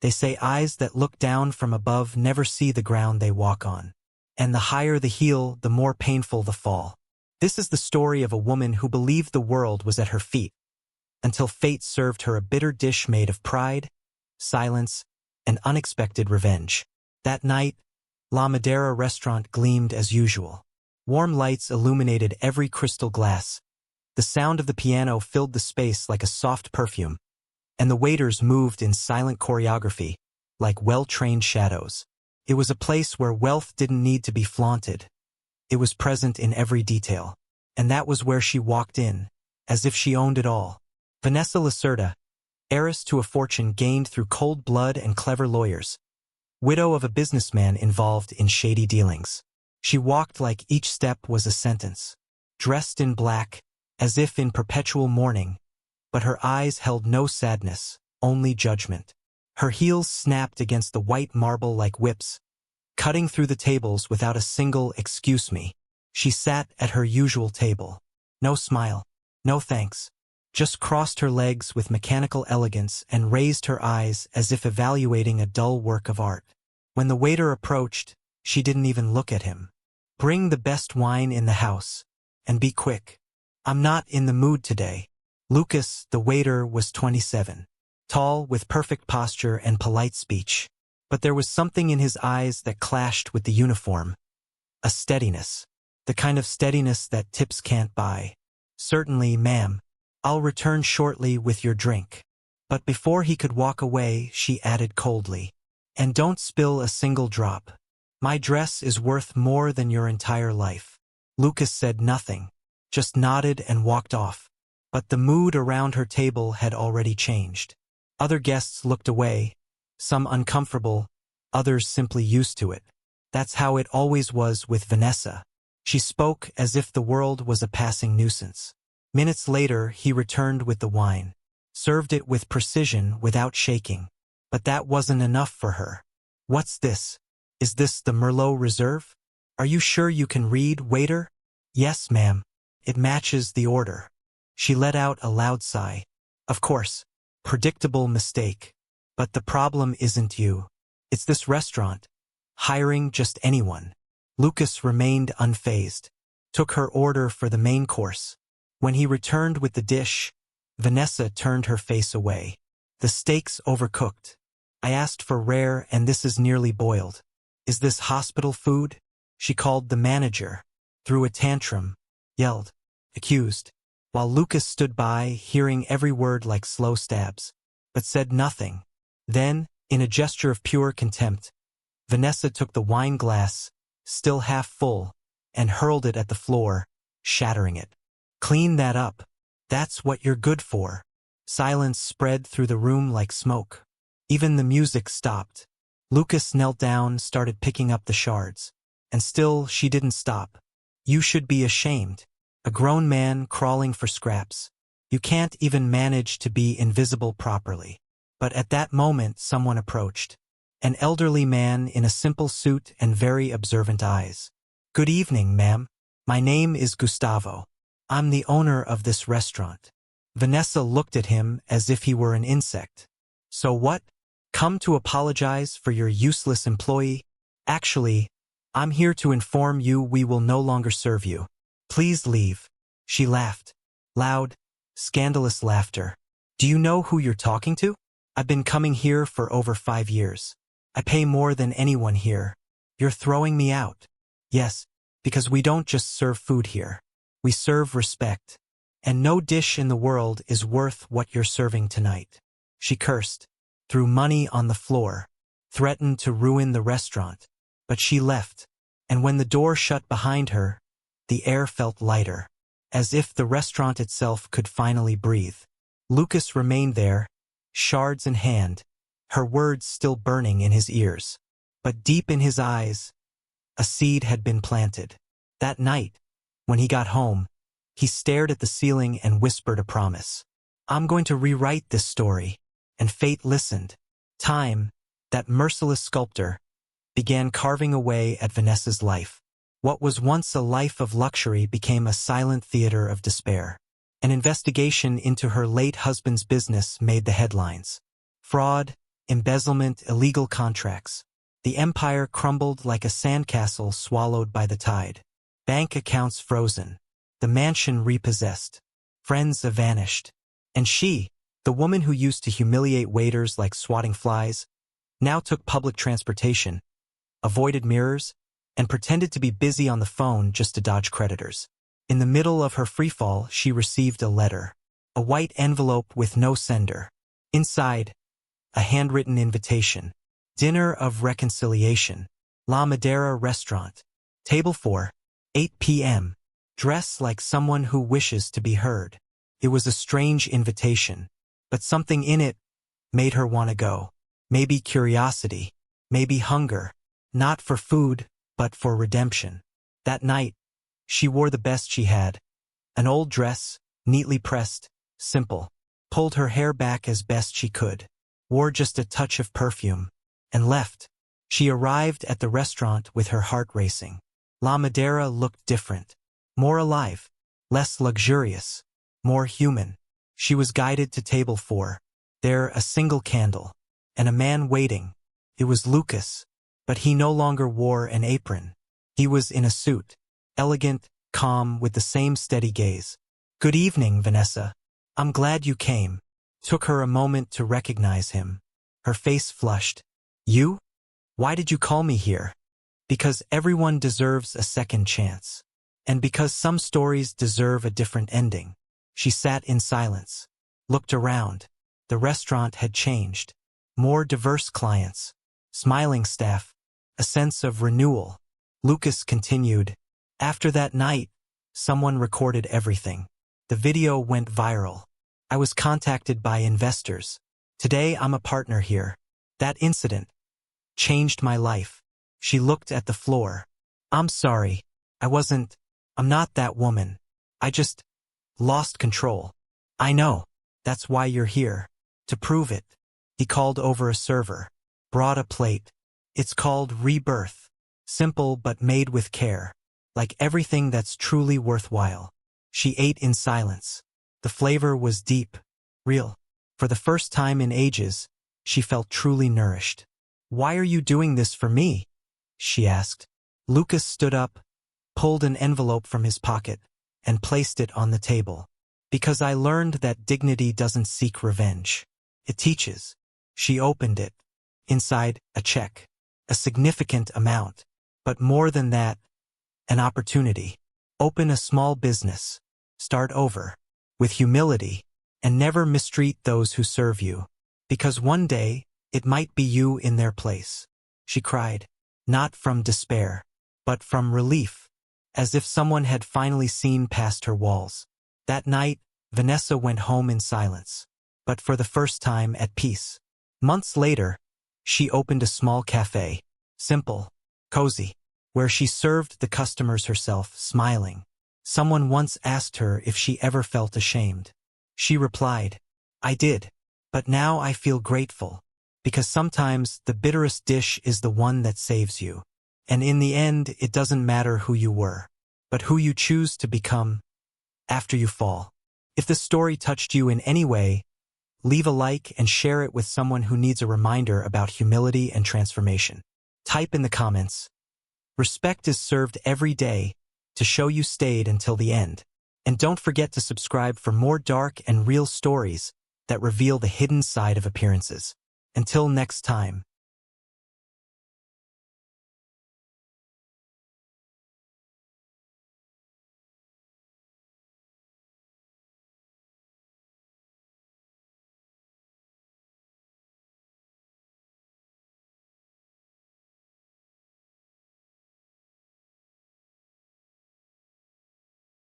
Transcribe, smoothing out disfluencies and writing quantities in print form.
They say eyes that look down from above never see the ground they walk on. And the higher the heel, the more painful the fall. This is the story of a woman who believed the world was at her feet, until fate served her a bitter dish made of pride, silence, and unexpected revenge. That night, La Madera restaurant gleamed as usual. Warm lights illuminated every crystal glass. The sound of the piano filled the space like a soft perfume, and the waiters moved in silent choreography, like well-trained shadows. It was a place where wealth didn't need to be flaunted. It was present in every detail. And that was where she walked in, as if she owned it all. Vanessa Lacerda, heiress to a fortune gained through cold blood and clever lawyers, widow of a businessman involved in shady dealings. She walked like each step was a sentence, dressed in black, as if in perpetual mourning, but her eyes held no sadness, only judgment. Her heels snapped against the white marble like whips, cutting through the tables without a single "excuse me." She sat at her usual table. No smile, no thanks. Just crossed her legs with mechanical elegance and raised her eyes as if evaluating a dull work of art. When the waiter approached, she didn't even look at him. "Bring the best wine in the house, and be quick. I'm not in the mood today." Lucas, the waiter, was 27, tall, with perfect posture and polite speech. But there was something in his eyes that clashed with the uniform. A steadiness. The kind of steadiness that tips can't buy. "Certainly, ma'am. I'll return shortly with your drink." But before he could walk away, she added coldly, "And don't spill a single drop. My dress is worth more than your entire life." Lucas said nothing, just nodded and walked off. But the mood around her table had already changed. Other guests looked away, some uncomfortable, others simply used to it. That's how it always was with Vanessa. She spoke as if the world was a passing nuisance. Minutes later, he returned with the wine, served it with precision without shaking. But that wasn't enough for her. "What's this? Is this the Merlot Reserve? Are you sure you can read, waiter?" "Yes, ma'am. It matches the order." She let out a loud sigh. "Of course. Predictable mistake. But the problem isn't you. It's this restaurant. Hiring just anyone." Lucas remained unfazed, took her order for the main course. When he returned with the dish, Vanessa turned her face away. "The steak's overcooked. I asked for rare and this is nearly boiled. Is this hospital food?" She called the manager, threw a tantrum, yelled, accused, while Lucas stood by, hearing every word like slow stabs, but said nothing. Then, in a gesture of pure contempt, Vanessa took the wine glass, still half full, and hurled it at the floor, shattering it. "Clean that up. That's what you're good for." Silence spread through the room like smoke. Even the music stopped. Lucas knelt down, started picking up the shards. And still she didn't stop. "You should be ashamed. A grown man crawling for scraps. You can't even manage to be invisible properly." But at that moment someone approached. An elderly man in a simple suit and very observant eyes. "Good evening, ma'am. My name is Gustavo. I'm the owner of this restaurant." Vanessa looked at him as if he were an insect. "So what? Come to apologize for your useless employee? Actually, I'm here to inform you we will no longer serve you. Please leave." She laughed. Loud, scandalous laughter. "Do you know who you're talking to? I've been coming here for over 5 years. I pay more than anyone here. You're throwing me out." "Yes, because we don't just serve food here. We serve respect. And no dish in the world is worth what you're serving tonight." She cursed, threw money on the floor, threatened to ruin the restaurant. But she left, and when the door shut behind her, the air felt lighter, as if the restaurant itself could finally breathe. Lucas remained there, shards in hand, her words still burning in his ears. But deep in his eyes, a seed had been planted. That night, when he got home, he stared at the ceiling and whispered a promise. "I'm going to rewrite this story." And fate listened. Time, that merciless sculptor, began carving away at Vanessa's life. What was once a life of luxury became a silent theater of despair. An investigation into her late husband's business made the headlines. Fraud, embezzlement, illegal contracts. The empire crumbled like a sandcastle swallowed by the tide. Bank accounts frozen. The mansion repossessed. Friends vanished. And she, the woman who used to humiliate waiters like swatting flies, now took public transportation, avoided mirrors, and pretended to be busy on the phone just to dodge creditors. In the middle of her freefall, she received a letter. A white envelope with no sender. Inside, a handwritten invitation. Dinner of reconciliation. La Madera Restaurant. Table 4, 8 p.m. Dress like someone who wishes to be heard. It was a strange invitation, but something in it made her want to go. Maybe curiosity, maybe hunger, not for food, but for redemption. That night, she wore the best she had. An old dress, neatly pressed, simple. Pulled her hair back as best she could. Wore just a touch of perfume. And left. She arrived at the restaurant with her heart racing. La Madera looked different. More alive. Less luxurious. More human. She was guided to table 4. There, a single candle. And a man waiting. It was Lucas. But he no longer wore an apron. He was in a suit. Elegant, calm, with the same steady gaze. "Good evening, Vanessa. I'm glad you came." Took her a moment to recognize him. Her face flushed. "You? Why did you call me here?" "Because everyone deserves a second chance. And because some stories deserve a different ending." She sat in silence. Looked around. The restaurant had changed. More diverse clients. Smiling staff. A sense of renewal. Lucas continued. "After that night, someone recorded everything. The video went viral. I was contacted by investors. Today I'm a partner here. That incident changed my life." She looked at the floor. "I'm sorry. I'm not that woman. I just lost control." "I know. That's why you're here. To prove it." He called over a server. Brought a plate. "It's called rebirth. Simple but made with care. Like everything that's truly worthwhile." She ate in silence. The flavor was deep, real. For the first time in ages, she felt truly nourished. "Why are you doing this for me?" she asked. Lucas stood up, pulled an envelope from his pocket, and placed it on the table. "Because I learned that dignity doesn't seek revenge. It teaches." She opened it. Inside, a check. A significant amount. But more than that, an opportunity. Open a small business. Start over. With humility. And never mistreat those who serve you. Because one day, it might be you in their place. She cried. Not from despair, but from relief. As if someone had finally seen past her walls. That night, Vanessa went home in silence. But for the first time at peace. Months later, she opened a small cafe. Simple. Cozy. Where she served the customers herself, smiling. Someone once asked her if she ever felt ashamed. She replied, "I did. But now I feel grateful. Because sometimes the bitterest dish is the one that saves you. And in the end, it doesn't matter who you were, but who you choose to become after you fall." If the story touched you in any way, leave a like and share it with someone who needs a reminder about humility and transformation. Type in the comments. Respect is served every day to show you stayed until the end. And don't forget to subscribe for more dark and real stories that reveal the hidden side of appearances. Until next time.